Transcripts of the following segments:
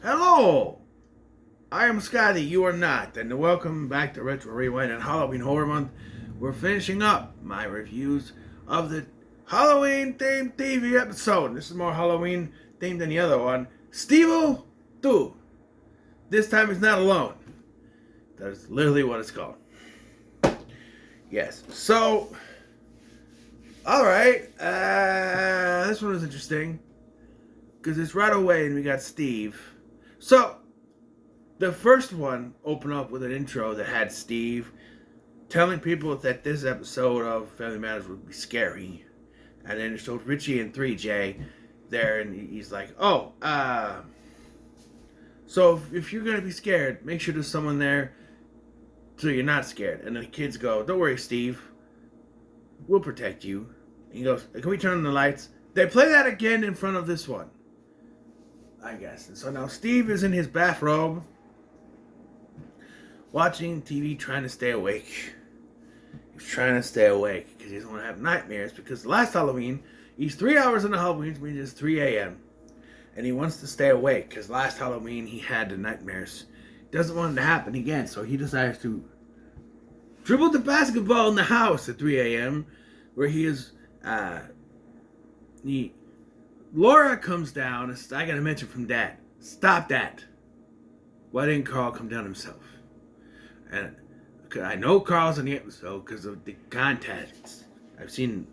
Hello! I am Scotty, you are not, and welcome back to Retro Rewind and Halloween Horror Month. We're finishing up my reviews of the Halloween-themed TV episode. This is more Halloween-themed than the other one. Stevil 2. This time he's not alone. That's literally what it's called. Yes, so... Alright, this one was interesting. Because it's right away and we got Steve. So, the first one opened up with an intro that had Steve telling people that this episode of Family Matters would be scary. And then it showed Richie and 3J there, and he's like, so if you're going to be scared, make sure there's someone there so you're not scared. And then the kids go, don't worry, Steve. We'll protect you. And he goes, can we turn on the lights? They play that again in front of this one, I guess. And so now Steve is in his bathrobe, watching TV, trying to stay awake. He's trying to stay awake because he doesn't want to have nightmares. Because last Halloween, he's 3 hours into Halloween, which means it's 3 a.m. And he wants to stay awake because last Halloween he had the nightmares. He doesn't want it to happen again, so he decides to dribble the basketball in the house at 3 a.m. where he is. Laura comes down. I got a mention from Dad. Stop that. Why didn't Carl come down himself? And I know Carl's in the episode because of the context. I've seen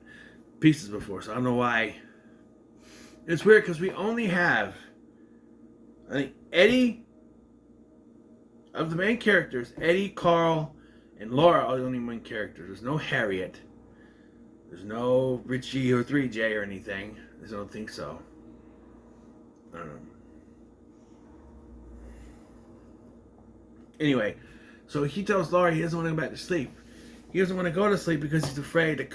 pieces before, so I don't know why. It's weird because we only have, I think, Eddie, of the main characters, Eddie, Carl, and Laura are the only main characters. There's no Harriet. There's no Richie or 3J or anything. I don't think so. I don't know. Anyway, so he tells Laura he doesn't want to go back to sleep. He doesn't want to go to sleep because he's afraid that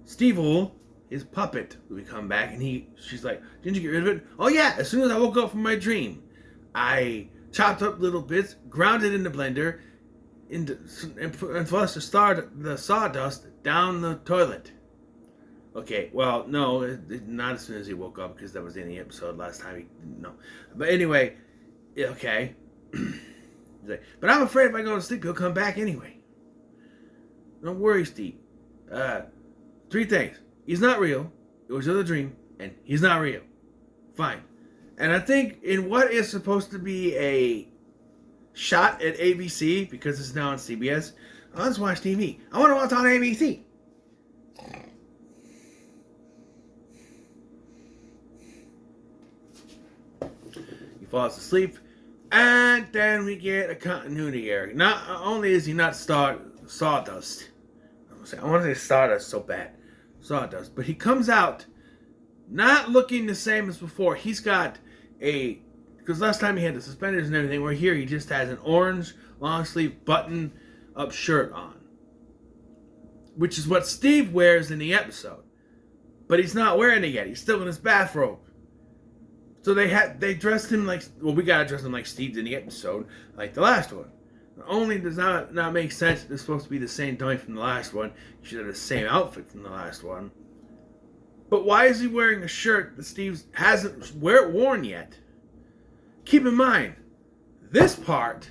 Stevil, his puppet, will come back, and she's like, didn't you get rid of it? Oh yeah, as soon as I woke up from my dream, I chopped up little bits, ground it in the blender, and flushed the sawdust down the toilet. Okay, well, no, not as soon as he woke up, because that was in the episode last time. No. But anyway, okay. But I'm afraid if I go to sleep, he'll come back anyway. Don't worry, Steve. 3 things. He's not real. It was just a dream. And he's not real. Fine. And I think in what is supposed to be a shot at ABC, because it's now on CBS, let's watch TV. I wonder what's on ABC. He falls asleep, and then we get a continuity error. Not only is he not sawdust, I want to say stardust so bad, sawdust, but he comes out not looking the same as before. He's got because last time he had the suspenders and everything, where here he just has an orange long sleeve button up shirt on, which is what Steve wears in the episode, but he's not wearing it yet. He's still in his bathrobe. So they dressed him like, well, we gotta dress him like Steve in the episode, like the last one. Not only does not make sense that it's supposed to be the same toy from the last one, he should have the same outfit from the last one. But why is he wearing a shirt that Steve hasn't worn yet? Keep in mind, this part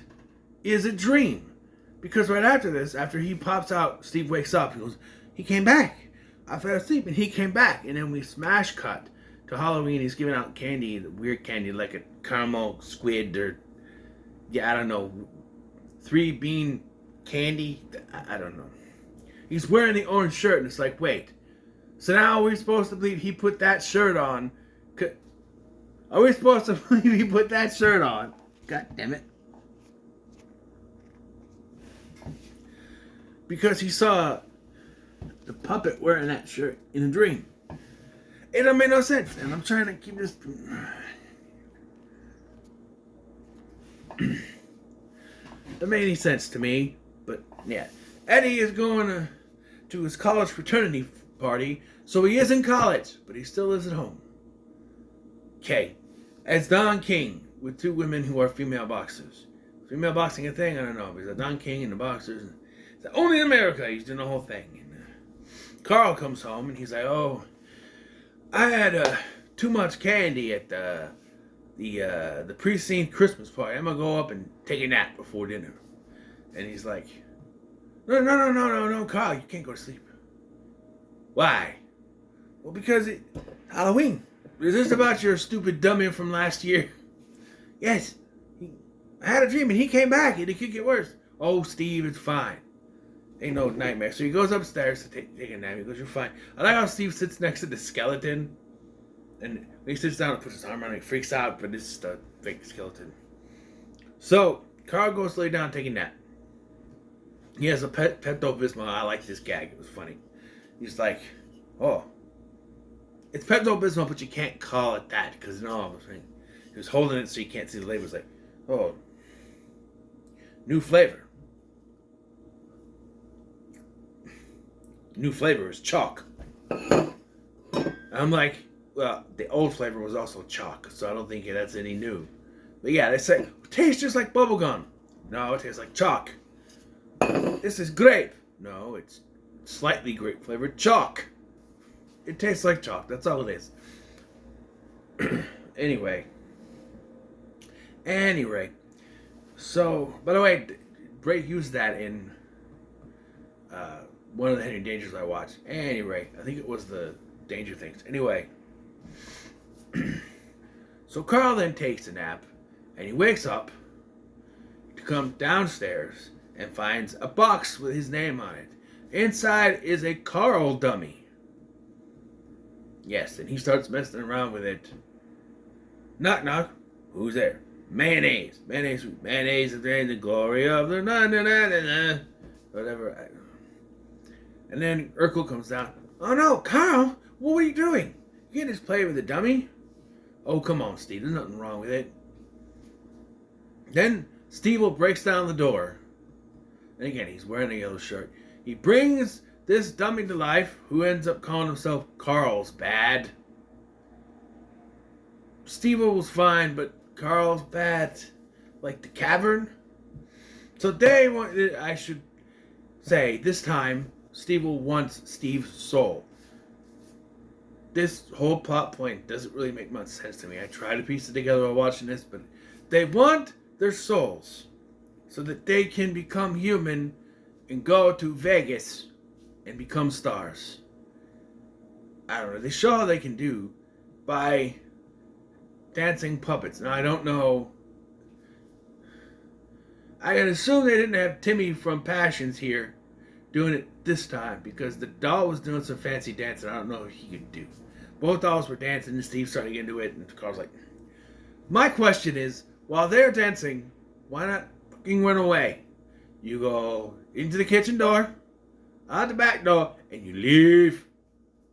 is a dream. Because right after this, after he pops out, Steve wakes up, he goes, he came back. I fell asleep and he came back. And then we smash cut to Halloween. He's giving out candy, weird candy, like a caramel squid or, I don't know, 3 bean candy. I don't know. He's wearing the orange shirt and it's like, wait. So now are we supposed to believe he put that shirt on? Are we supposed to believe he put that shirt on? God damn it. Because he saw the puppet wearing that shirt in a dream. It don't make no sense. And I'm trying to keep this... It made any sense to me. But, yeah. Eddie is going to his college fraternity party. So he is in college, but he still lives at home. Okay. As Don King, with 2 women who are female boxers. Female boxing a thing? I don't know. Because Don King and the boxers. Only in America he's doing the whole thing. And Carl comes home and he's like, oh, I had too much candy at the precinct Christmas party. I'm gonna go up and take a nap before dinner." And he's like, No, Carl, you can't go to sleep. Why? Well, because it's Halloween. Is this about your stupid dummy from last year? Yes. I had a dream and he came back and it could get worse. Oh, Steve, it's fine. Ain't no nightmare. So he goes upstairs to take a nap. He goes, "You're fine." I like how Steve sits next to the skeleton. And when he sits down and puts his arm around him, he freaks out, but it's the fake skeleton. So Carl goes to lay down and take a nap. He has a Pepto-Bismol. I like this gag. It was funny. He's like, "Oh, it's Pepto-Bismol, but you can't call it that because no." He was holding it so you can't see the label. He's like, "Oh, new flavor. New flavor is chalk." I'm like, well, the old flavor was also chalk, so I don't think that's any new. But yeah, they say, "It tastes just like bubblegum." No, it tastes like chalk. "This is grape." No, it's slightly grape flavored chalk. It tastes like chalk. That's all it is. Anyway. So, by the way, Drake used that in one of the Henry Dangers I watched. Anyway, I think it was the Danger Things. Anyway. So Carl then takes a nap, and he wakes up to come downstairs and finds a box with his name on it. Inside is a Carl dummy. Yes, and he starts messing around with it. Knock, knock. Who's there? Mayonnaise. Mayonnaise is the glory of the na-na-na-na-na. Whatever. And then Urkel comes down. "Oh no, Carl, what were you doing? You can't just play with the dummy." "Oh, come on, Steve. There's nothing wrong with it." Then Stevil breaks down the door. And again, he's wearing a yellow shirt. He brings this dummy to life, who ends up calling himself Carlsbad. Stevil was fine, but Carlsbad, like the cavern. So I should say, this time, Stevil wants Steve's soul. This whole plot point doesn't really make much sense to me. I try to piece it together while watching this, but they want their souls so that they can become human and go to Vegas and become stars. I don't know. They show how they can do by dancing puppets. Now, I don't know. I can assume they didn't have Timmy from Passions here doing it this time because the doll was doing some fancy dancing I don't know if he could do. Both dolls were dancing and Steve started to get into it and Carl's like, my question is, while they're dancing, why not fucking run away? You go into the kitchen door, out the back door, and you leave.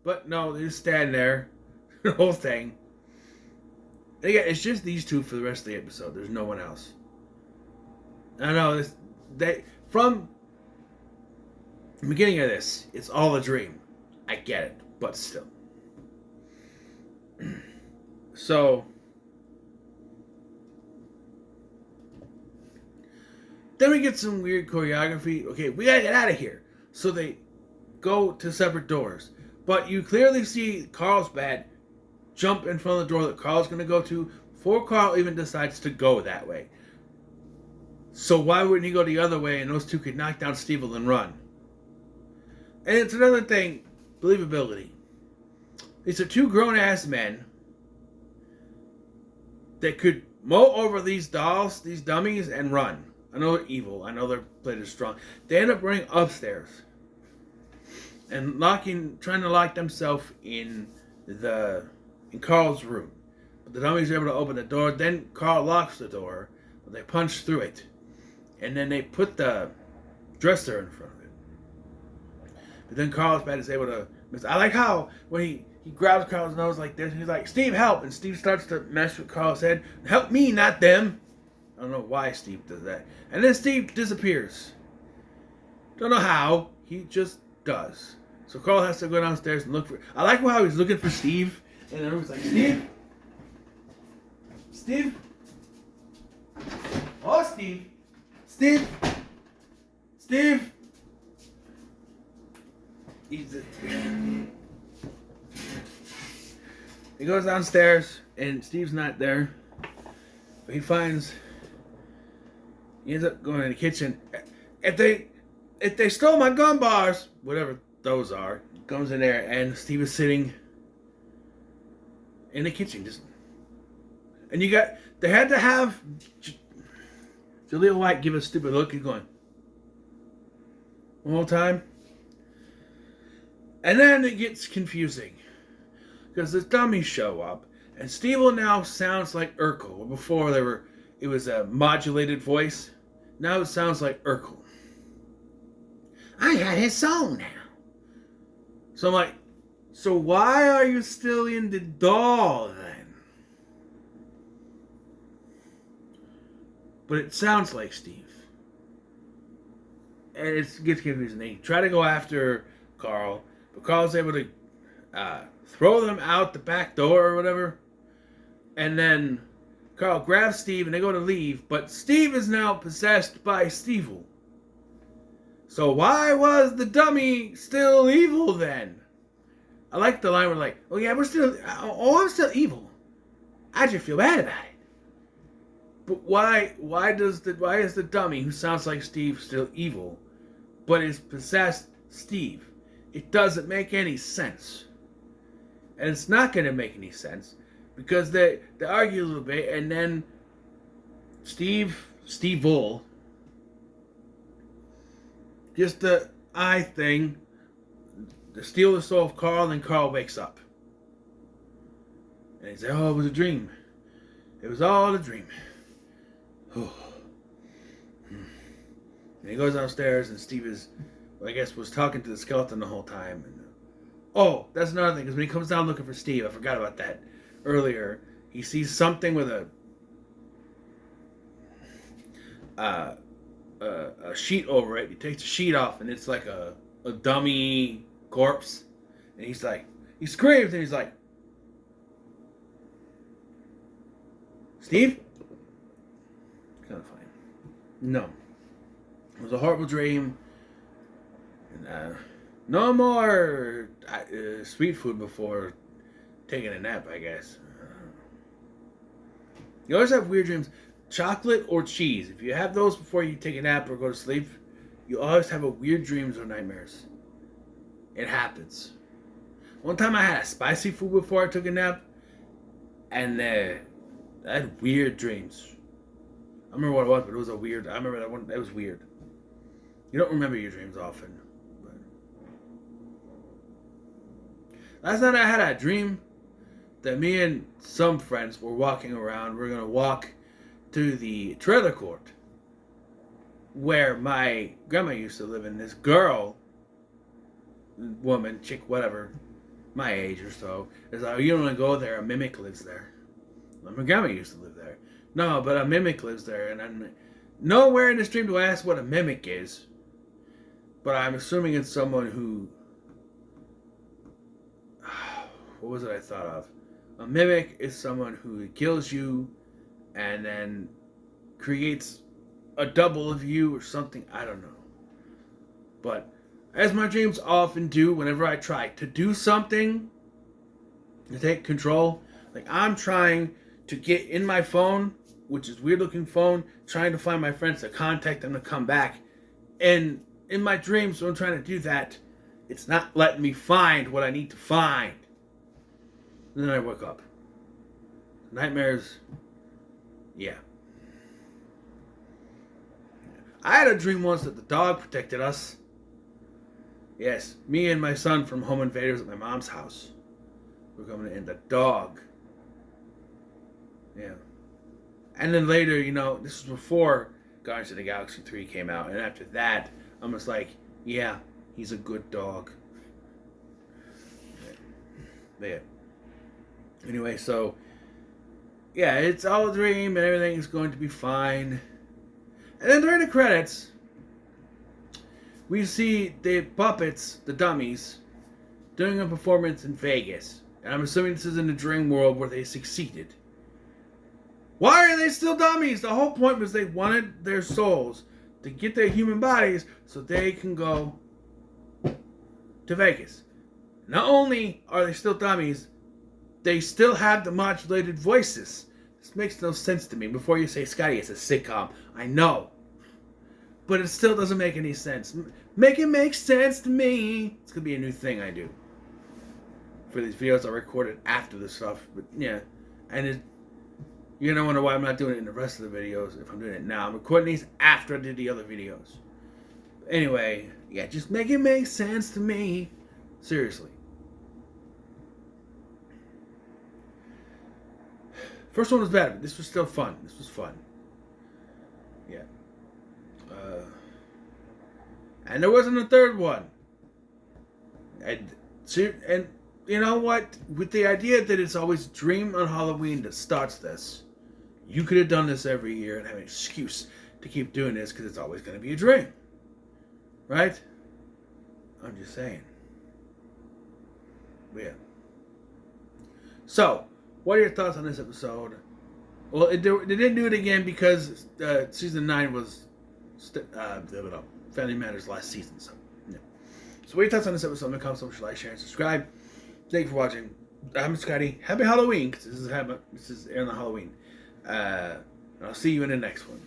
But no, they just stand there. The whole thing. And again, it's just these two for the rest of the episode. There's no one else. I know from the beginning of this, it's all a dream. I get it, but still. So then we get some weird choreography. Okay, we gotta get out of here. So they go to separate doors. But you clearly see Carlsbad jump in front of the door that Carl's gonna go to before Carl even decides to go that way. So why wouldn't he go the other way and those two could knock down Stevil and run? And it's another thing, believability. These are two grown-ass men that could mow over these dolls, these dummies, and run. I know they're evil. I know they're played as strong. They end up running upstairs and trying to lock themselves in Carl's room. But the dummies are able to open the door. Then Carl locks the door, but they punch through it. And then they put the dresser in front of it. But then Carlsbad is able to miss. I like how when he grabs Carl's nose like this, he's like, "Steve, help!" And Steve starts to mess with Carl's head. "Help me, not them." I don't know why Steve does that. And then Steve disappears. Don't know how. He just does. So Carl has to go downstairs and look for... I like how he's looking for Steve. And everyone's like, "Steve? Steve? Oh, Steve. Steve? Steve?" He goes downstairs, and Steve's not there. But he ends up going in the kitchen. If they stole my gun bars, whatever those are, comes in there, and Steve is sitting in the kitchen, and they had to have Jaleel White give a stupid look. He's going one more time, and then it gets confusing because the dummies show up, and Stevil now sounds like Urkel. Before it was a modulated voice. Now it sounds like Urkel. I had his soul now. So I'm like, so why are you still in the doll then? But it sounds like Steve. And it gets confusing. They try to go after Carl, but Carl's able to throw them out the back door or whatever. And then Carl grabs Steve and they go to leave, but Steve is now possessed by Stevil. So why was the dummy still evil then? I like the line where like, oh yeah, I'm still evil. I just feel bad about it. But why is the dummy who sounds like Steve still evil, but is possessed Steve? It doesn't make any sense. And it's not going to make any sense because they argue a little bit, and then Stevil, just the eye thing, to steal the soul of Carl, and Carl wakes up. And he says, oh, it was a dream. It was all a dream. And he goes downstairs, and Steve was talking to the skeleton the whole time. And, oh, that's another thing, because when he comes down looking for Steve, I forgot about that earlier, he sees something with a sheet over it. He takes the sheet off, and it's like a dummy corpse. And he screams, and he's like, Steve? Kind of funny. No. It was a horrible dream. And no more sweet food before taking a nap, I guess. You always have weird dreams. Chocolate or cheese. If you have those before you take a nap or go to sleep, you always have a weird dreams or nightmares. It happens. One time I had a spicy food before I took a nap, and I had weird dreams. I don't remember what it was, but it was I remember that one. It was weird. You don't remember your dreams often. But last night I had a dream that me and some friends were walking around. We're going to walk to the trailer court where my grandma used to live, and this girl, woman, chick, whatever, my age or so, is like, you don't want to go there, a mimic lives there. My grandma used to live there. No, but a mimic lives there, and I'm nowhere in this dream do I ask what a mimic is, but I'm assuming it's someone who, what was it I thought of? A mimic is someone who kills you and then creates a double of you or something. I don't know. But as my dreams often do, whenever I try to do something to take control, like I'm trying to get in my phone, which is weird looking phone, trying to find my friends to contact them to come back. And in my dreams, when I'm trying to do that, it's not letting me find what I need to find. And then I wake up. Nightmares. Yeah. I had a dream once that the dog protected us. Yes, me and my son from Home Invaders at my mom's house. We're coming in. The dog. Yeah. And then later, this was before Guardians of the Galaxy 3 came out. And after that, I'm just like, yeah, he's a good dog. Yeah. Anyway, so, yeah, it's all a dream and everything is going to be fine. And then during the credits, we see the puppets, the dummies, doing a performance in Vegas. And I'm assuming this is in the dream world where they succeeded. Why are they still dummies? The whole point was they wanted their souls to get their human bodies so they can go to Vegas. Not only are they still dummies, they still have the modulated voices. This makes no sense to me. Before you say, Scotty, it's a sitcom. I know. But it still doesn't make any sense. Make it make sense to me. It's going to be a new thing I do. For these videos I recorded after this stuff. But yeah. And you're going to wonder why I'm not doing it in the rest of the videos if I'm doing it now. I'm recording these after I did the other videos. Anyway, yeah, just make it make sense to me. Seriously. First one was better, but this was still fun. This was fun. Yeah. And there wasn't a third one. And you know what? With the idea that it's always Dream on Halloween that starts this, you could have done this every year and have an excuse to keep doing this because it's always going to be a dream. Right? I'm just saying. But yeah. So, what are your thoughts on this episode? Well, they didn't do it again because season 9 was Family Matters last season. So, yeah. So, what are your thoughts on this episode? Comment, comment, like, share, and subscribe. Thank you for watching. I'm Scotty. Happy Halloween, because this is airing on Halloween. I'll see you in the next one.